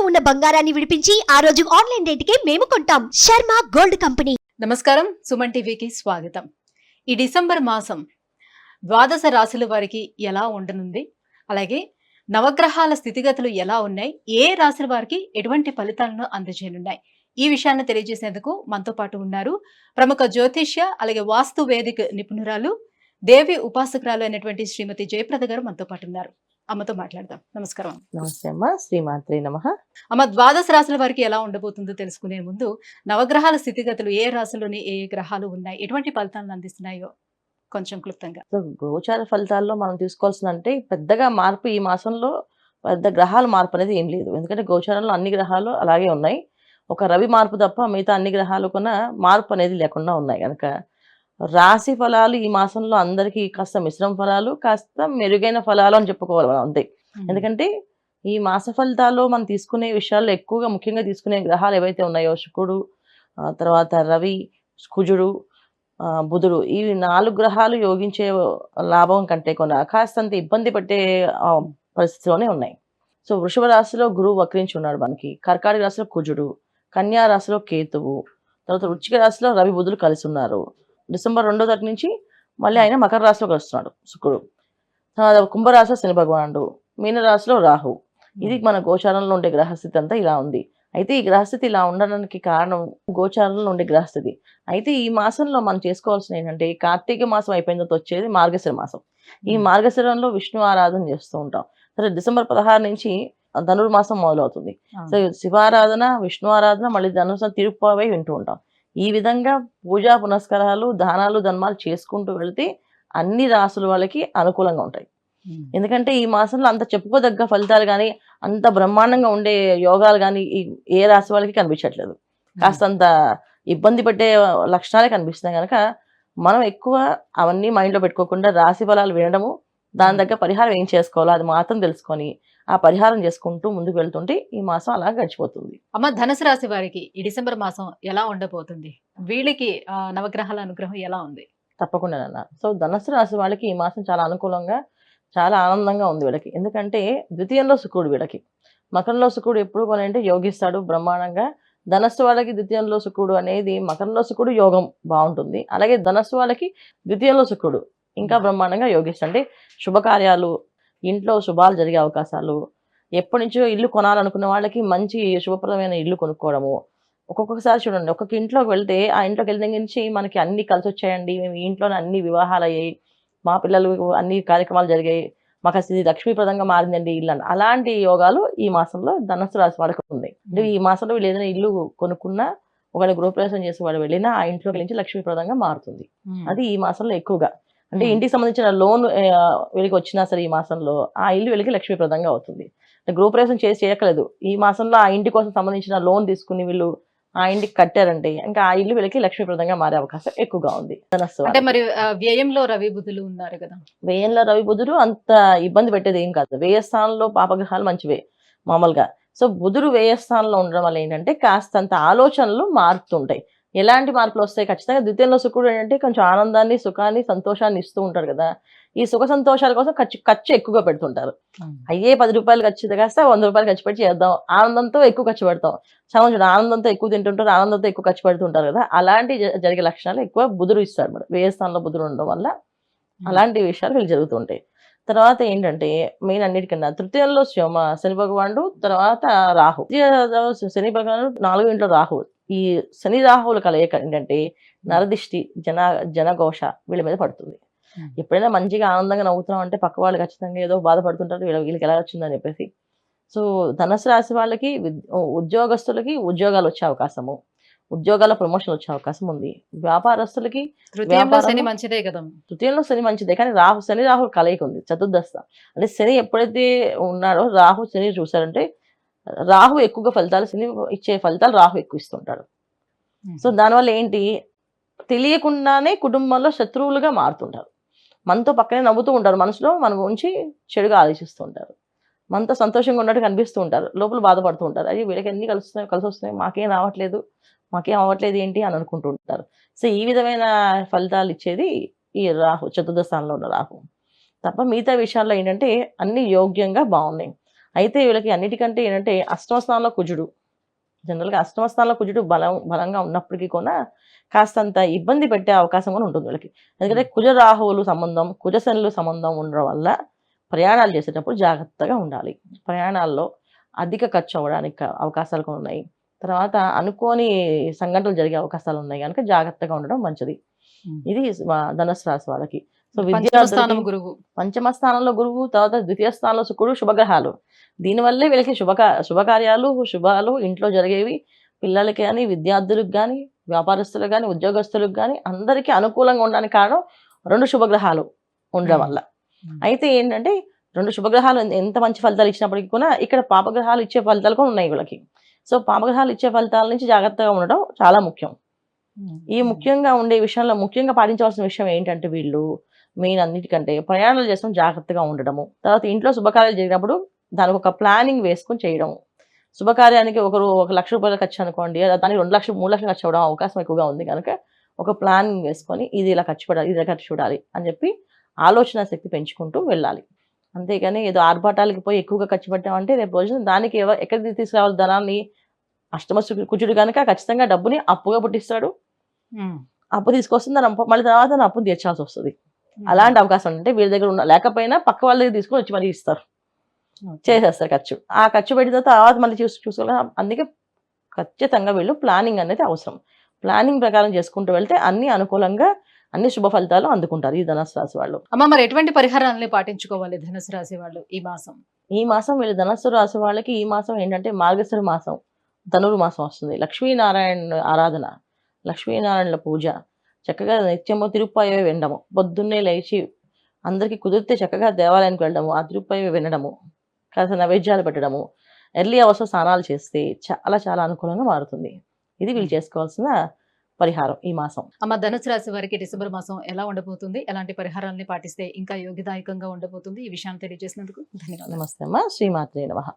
తాకట్టులో ఉన్న బంగారాన్ని విడిపించి ఆ రోజు ఆన్లైన్ రేటుకే మేము కొంటాం. Sharma gold company. నమస్కారం, సుమన్ టీవీకి స్వాగతం. ఈ డిసెంబర్ మాసం ద్వాదశ రాశుల వారికి ఎలా ఉండనుంది, అలాగే నవగ్రహాల స్థితిగతులు ఎలా ఉన్నాయి, ఏ రాశుల వారికి ఎటువంటి ఫలితాలను అందజేయనున్నాయి, ఈ విషయాన్ని తెలియజేసేందుకు మనతో పాటు ఉన్నారు ప్రముఖ జ్యోతిష్య అలాగే వాస్తు వేదిక నిపుణురాలు, దేవి ఉపాసకురాలు అయినటువంటి శ్రీమతి జయప్రద గారు మనతో పాటు ఉన్నారు. అమ్మతో మాట్లాడదాం. నమస్కారం. నమస్తే అమ్మ. శ్రీమాత్రే నమః. అమ్మ, ద్వాదశ రాశుల వారికి ఎలా ఉండబోతుందో తెలుసుకునే ముందు నవగ్రహాల స్థితిగతులు, ఏ రాశుల్లోని ఏ గ్రహాలు ఉన్నాయి, ఎటువంటి ఫలితాలను అందిస్తున్నాయో కొంచెం క్లుప్తంగా. సో గోచార ఫలితాల్లో మనం తీసుకోవాల్సిందంటే పెద్దగా మార్పు ఈ మాసంలో పెద్ద గ్రహాల మార్పు అనేది ఏం లేదు. ఎందుకంటే గోచారంలో అన్ని గ్రహాలు అలాగే ఉన్నాయి. ఒక రవి మార్పు తప్ప మిగతా అన్ని గ్రహాలు కూడా మార్పు అనేది లేకుండా ఉన్నాయి కనుక రాశి ఫలాలు ఈ మాసంలో అందరికీ కాస్త మిశ్రమ ఫలాలు, కాస్త మెరుగైన ఫలాలు అని చెప్పుకోవాలి మనం అంతే. ఎందుకంటే ఈ మాస ఫలితాల్లో మనం తీసుకునే విషయాల్లో ఎక్కువగా ముఖ్యంగా తీసుకునే గ్రహాలు ఏవైతే ఉన్నాయో శుక్రుడు, తర్వాత రవి, కుజుడు, బుధుడు, ఈ 4 గ్రహాలు యోగించే లాభం కంటే కూడా కాస్తంత ఇబ్బంది పట్టే పరిస్థితిలోనే ఉన్నాయి. సో వృషభ రాశిలో గురువు వక్రించి ఉన్నాడు మనకి, కర్కాటక రాశిలో కుజుడు, కన్యా రాశిలో కేతువు, తర్వాత వృశ్చిక రాశిలో రవి బుధులు కలిసి ఉన్నారు. డిసెంబర్ 2వ తారీఖు నుంచి మళ్ళీ ఆయన మకర రాశిలో కలుస్తున్నాడు శుక్రుడు. కుంభరాశిలో శని భగవానుడు, మీనరాశిలో రాహు. ఇది మన గోచారంలో ఉండే గ్రహస్థితి అంతా ఇలా ఉంది. అయితే ఈ గ్రహస్థితి ఇలా ఉండడానికి కారణం గోచారంలో ఉండే గ్రహస్థితి. అయితే ఈ మాసంలో మనం చేసుకోవాల్సిన ఏంటంటే కార్తీక మాసం అయిపోయిన తర్వాత వచ్చేది మార్గశిర మాసం. ఈ మార్గశిరంలో విష్ణు ఆరాధన చేస్తూ ఉంటాం. సరే, డిసెంబర్ 16 నుంచి ధనుర్మాసం మొదలవుతుంది. సో శివారాధన, విష్ణు ఆరాధన, మళ్ళీ ధనుర్మాసం తిరుప్పావై వింటూ ఉంటాం. ఈ విధంగా పూజా పునస్కారాలు, దానాలు ధర్మాలు చేసుకుంటూ వెళితే అన్ని రాసుల వాళ్ళకి అనుకూలంగా ఉంటాయి. ఎందుకంటే ఈ మాసంలో అంత చెప్పుకోదగ్గ ఫలితాలు కానీ, అంత బ్రహ్మాండంగా ఉండే యోగాలు కానీ ఏ రాశి వాళ్ళకి కనిపించట్లేదు. కాస్తంత ఇబ్బంది పెట్టే లక్షణాలే కనిపిస్తున్నాయి కనుక మనం ఎక్కువ అవన్నీ మైండ్లో పెట్టుకోకుండా రాశి ఫలాలు వినడము, దాని దగ్గర పరిహారం ఏం చేసుకోవాలో అది మాత్రం తెలుసుకొని ఆ పరిహారం చేసుకుంటూ ముందుకు వెళ్తుంటే ఈ మాసం అలా గడిచిపోతుంది. అమ్మ, ధనుసు రాశి వారికి ఈ డిసెంబర్ మాసం ఎలా ఉండబోతుంది? వీళ్ళకి నవగ్రహాల అనుగ్రహం ఎలా ఉంది? తప్పకుండా అన్న. సో ధనుసు రాశి వాళ్ళకి ఈ మాసం చాలా అనుకూలంగా, చాలా ఆనందంగా ఉంది వీళ్ళకి. ఎందుకంటే ద్వితీయంలో శుక్రుడు వీళ్ళకి, మకరంలో శుక్రుడు ఎప్పుడు కొనంటే యోగిస్తాడు బ్రహ్మాండంగా. ధనస్సు వాళ్ళకి ద్వితీయంలో శుక్రుడు అనేది, మకరంలో శుక్రుడు యోగం బాగుంటుంది. అలాగే ధనస్సు వాళ్ళకి ద్వితీయంలో శుక్రుడు ఇంకా బ్రహ్మాండంగా యోగిస్తాడు. అంటే శుభకార్యాలు, ఇంట్లో శుభాలు జరిగే అవకాశాలు, ఎప్పటి నుంచో ఇల్లు కొనాలనుకున్న వాళ్ళకి మంచి శుభప్రదమైన ఇల్లు కొనుక్కోవడము. ఒక్కొక్కసారి చూడండి, ఒక్కొక్క ఇంట్లోకి వెళ్తే ఆ ఇంట్లోకి వెళ్ళిన నుంచి మనకి అన్ని కలిసి వచ్చాయండి, మేము ఈ ఇంట్లోనే అన్ని వివాహాలు అయ్యాయి, మా పిల్లలు అన్ని కార్యక్రమాలు జరిగాయి, మాకు అసలు ఇది లక్ష్మీప్రదంగా మారిందండి ఇల్లు అని. అలాంటి యోగాలు ఈ మాసంలో ధనుసు రాశి వాళ్ళకి ఉంది. అంటే ఈ మాసంలో వీళ్ళు ఏదైనా ఇల్లు కొనుక్కున్నా, ఒకవేళ గృహప్రవేశం చేసి వాళ్ళు వెళ్ళినా ఆ ఇంట్లోకి నుంచి లక్ష్మీప్రదంగా మారుతుంది. అది ఈ మాసంలో ఎక్కువగా. అంటే ఇంటికి సంబంధించిన లోన్ వీళ్ళకి వచ్చినా సరే ఈ మాసంలో ఆ ఇల్లు వీళ్ళకి లక్ష్మీప్రదంగా అవుతుంది. గృహప్రవేశం చేయక్కలేదు, ఈ మాసంలో ఆ ఇంటి కోసం సంబంధించిన లోన్ తీసుకుని వీళ్ళు ఆ ఇంటికి కట్టారంటే ఇంకా ఆ ఇల్లు వీళ్ళకి లక్ష్మీప్రదంగా మారే అవకాశం ఎక్కువగా ఉంది. అంటే మరి వ్యయంలో రవి బుధులు ఉన్నారు కదా, వ్యయంలో రవి బుధుడు అంత ఇబ్బంది పెట్టేది ఏం కాదు. వ్యయస్థానంలో పాపగ్రహాలు మంచివే మామూలుగా. సో బుధుడు వ్యయస్థానంలో ఉండడం వల్ల ఏంటంటే కాస్తంత ఆలోచనలు మారుతుంటాయి. ఎలాంటి మార్పులు వస్తాయి? ఖచ్చితంగా ద్వితీయంలో శుక్రుడు ఏంటంటే కొంచెం ఆనందాన్ని, సుఖాన్ని, సంతోషాన్ని ఇస్తూ ఉంటాడు కదా. ఈ సుఖ సంతోషాల కోసం ఖర్చు ఎక్కువగా పెడుతుంటారు. అయ్యే 10 రూపాయలు ఖర్చు కాస్త 100 రూపాయలు ఖర్చు పెట్టి చేద్దాం, ఆనందంతో ఎక్కువ ఖర్చు పెడతాం. సంవత్సరం ఆనందంతో ఎక్కువ తింటుంటారు, ఆనందంతో ఎక్కువ ఖర్చు పెడుతుంటారు కదా. అలాంటి జరిగే లక్షణాలు ఎక్కువ బుధుడు ఇస్తాడు మరి. వ్యయస్థానంలో బుధుడు ఉండడం వల్ల అలాంటి విషయాలు వీళ్ళు జరుగుతుంటాయి. తర్వాత ఏంటంటే మెయిన్ అన్నిటికన్నా తృతీయంలో శని భగవానుడు, తర్వాత రాహు. శని భగవానుడు 4వ ఇంట్లో రాహు. ఈ శని రాహువుల కలయిక ఏంటంటే నరదిష్టి, జనఘోష వీళ్ళ మీద పడుతుంది. ఎప్పుడైనా మంచిగా ఆనందంగా నవ్వుతున్నాం అంటే పక్క వాళ్ళు ఖచ్చితంగా ఏదో బాధపడుతుంటారు, వీళ్ళకి ఎలా వచ్చిందని చెప్పేసి. సో ధనుసు రాశి వాళ్ళకి, ఉద్యోగస్తులకి ఉద్యోగాలు వచ్చే అవకాశము, ఉద్యోగాల ప్రమోషన్ వచ్చే అవకాశం ఉంది. వ్యాపారస్తులకి శని మంచిదే కదా. తృతీయంలో శని మంచిదే, కానీ శని రాహు కలయిక ఉంది చతుర్దశ. అంటే శని ఎప్పుడైతే ఉన్నాడో రాహు శని చూసారంటే రాహు ఎక్కువగా ఫలితాలు, శని ఇచ్చే ఫలితాలు రాహు ఎక్కువ ఇస్తుంటాడు. సో దానివల్ల ఏంటి, తెలియకుండానే కుటుంబంలో శత్రువులుగా మారుతుంటారు. మనతో పక్కనే నవ్వుతూ ఉంటారు, మనసులో మన గురించి చెడుగా ఆలోచిస్తూ ఉంటారు. మనతో సంతోషంగా ఉన్నట్టు కనిపిస్తూ ఉంటారు, లోపల బాధపడుతూ ఉంటారు. అయ్యి వీళ్ళకి అన్ని కలిసి వస్తున్నాయి, మాకేం రావట్లేదు ఏంటి అని అనుకుంటూ ఉంటారు. సో ఈ విధమైన ఫలితాలు ఇచ్చేది ఈ రాహు, చతుర్థ స్థానంలో ఉన్న రాహు. తప్ప మిగతా విషయాల్లో ఏంటంటే అన్ని యోగ్యంగా బాగున్నాయి. అయితే వీళ్ళకి అన్నిటికంటే ఏంటంటే అష్టమ స్థానంలో కుజుడు. జనరల్‌గా అష్టమ స్థానంలో కుజుడు బలంగా ఉన్నప్పటికీ కూడా కాస్తంత ఇబ్బంది పెట్టే అవకాశం కూడా ఉంటుంది వీళ్ళకి. ఎందుకంటే కుజ రాహువులు సంబంధం, కుజ శనులు సంబంధం ఉండడం వల్ల ప్రయాణాలు చేసేటప్పుడు జాగ్రత్తగా ఉండాలి. ప్రయాణాల్లో అధిక ఖర్చు అవ్వడానికి అవకాశాలు కూడా ఉన్నాయి. తర్వాత అనుకోని సంఘటనలు జరిగే అవకాశాలు ఉన్నాయి గనుక జాగ్రత్తగా ఉండడం మంచిది. ఇది ధనుస్సు రాశి వాళ్ళకి. సో పంచమ విద్యార్థులకి స్థానం గురువు. పంచమ స్థానంలో గురువు, తర్వాత ద్వితీయ స్థానంలో శుక్రుడు, శుభగ్రహాలు. దీనివల్లే వీళ్ళకి శుభకార్యాలు, శుభాలు ఇంట్లో జరిగేవి. పిల్లలకి గాని, విద్యార్థులకు గాని, వ్యాపారస్తులకు గాని, ఉద్యోగస్తులకు గాని అందరికీ అనుకూలంగా ఉండడానికి కారణం 2 శుభగ్రహాలు ఉండడం వల్ల. అయితే ఏంటంటే 2 శుభగ్రహాలు ఎంత మంచి ఫలితాలు ఇచ్చినప్పటికీ కూడా ఇక్కడ పాపగ్రహాలు ఇచ్చే ఫలితాలు కూడా ఉన్నాయి వీళ్ళకి. సో పాపగ్రహాలు ఇచ్చే ఫలితాల నుంచి జాగ్రత్తగా ఉండడం చాలా ముఖ్యం. ఈ ముఖ్యంగా ఉండే విషయంలో ముఖ్యంగా పాటించవలసిన విషయం ఏంటంటే వీళ్ళు మెయిన్ అన్నిటికంటే ప్రయాణాలు చేసిన జాగ్రత్తగా ఉండడము. తర్వాత ఇంట్లో శుభకార్యాలు జరిగినప్పుడు దానికి ఒక ప్లానింగ్ వేసుకొని చేయడము. శుభకార్యానికి ఒకరు 1 లక్ష రూపాయలు ఖర్చు అనుకోండి, దానికి 2 లక్షలు 3 లక్షలు ఖర్చు అవ్వడం అవకాశం ఎక్కువగా ఉంది కనుక ఒక ప్లానింగ్ వేసుకొని ఇది ఇలా ఖర్చు పెట్టాలి, ఇది ఇలా ఖర్చు చూడాలి అని చెప్పి ఆలోచన శక్తి పెంచుకుంటూ వెళ్ళాలి. అంతేగాని ఏదో ఆర్భాటాలకి పోయి ఎక్కువగా ఖర్చు పెట్టామంటే రేపు రోజున దానికి ఎక్కడికి తీసుకురావాలి ధనాన్ని. అష్టమ కుజుడు కనుక ఖచ్చితంగా డబ్బుని అప్పుగా పుట్టిస్తాడు. అప్పు తీసుకొస్తుంది, మళ్ళీ తర్వాత అప్పును తీర్చాల్సి వస్తుంది. అలాంటి అవకాశం అంటే వీళ్ళ దగ్గర లేకపోయినా పక్క వాళ్ళ దగ్గర తీసుకొని వచ్చి మరీ ఇస్తారు, చేసేస్తారు ఖర్చు. ఆ ఖర్చు పెట్టిన తర్వాత మళ్ళీ చూసుకోవాలి. అందుకే ఖచ్చితంగా వీళ్ళు ప్లానింగ్ అనేది అవసరం. ప్లానింగ్ ప్రకారం చేసుకుంటూ వెళ్తే అన్ని అనుకూలంగా అన్ని శుభ ఫలితాలు అందుకుంటారు ఈ ధనుసు రాశి వాళ్ళు. అమ్మ, మరి ఎటువంటి పరిహారాలని పాటించుకోవాలి ధనుసు రాశి వాళ్ళు ఈ మాసం? ఈ మాసం వీళ్ళు ధనుసు రాశి వాళ్ళకి ఈ మాసం ఏంటంటే మార్గశిర మాసం, ధనుర్మాసం వస్తుంది. లక్ష్మీనారాయణ ఆరాధన, లక్ష్మీనారాయణల పూజ, చక్కగా నిత్యము తిరుప్పాయవే వినడము. పొద్దున్నే లేచి అందరికీ కుదిరితే చక్కగా దేవాలయానికి వెళ్ళడము, ఆ తిరుప్పాయవే వినడము, కాస్త నైవేద్యాలు పెట్టడము, ఎర్లీ అవర్స్లో స్నానాలు చేస్తే చాలా చాలా అనుకూలంగా మారుతుంది. ఇది వీళ్ళు చేసుకోవాల్సిన పరిహారం ఈ మాసం. అమ్మ, ధనుసు రాశి వారికి డిసెంబర్ మాసం ఎలా ఉండబోతుంది, ఎలాంటి పరిహారాలని పాటిస్తే ఇంకా యోగిదాయకంగా ఉండబోతుంది, ఈ విషయాన్ని తెలియజేసినందుకు ధన్యవాదాలు. నమస్తే అమ్మ. శ్రీమాత్రే నమః.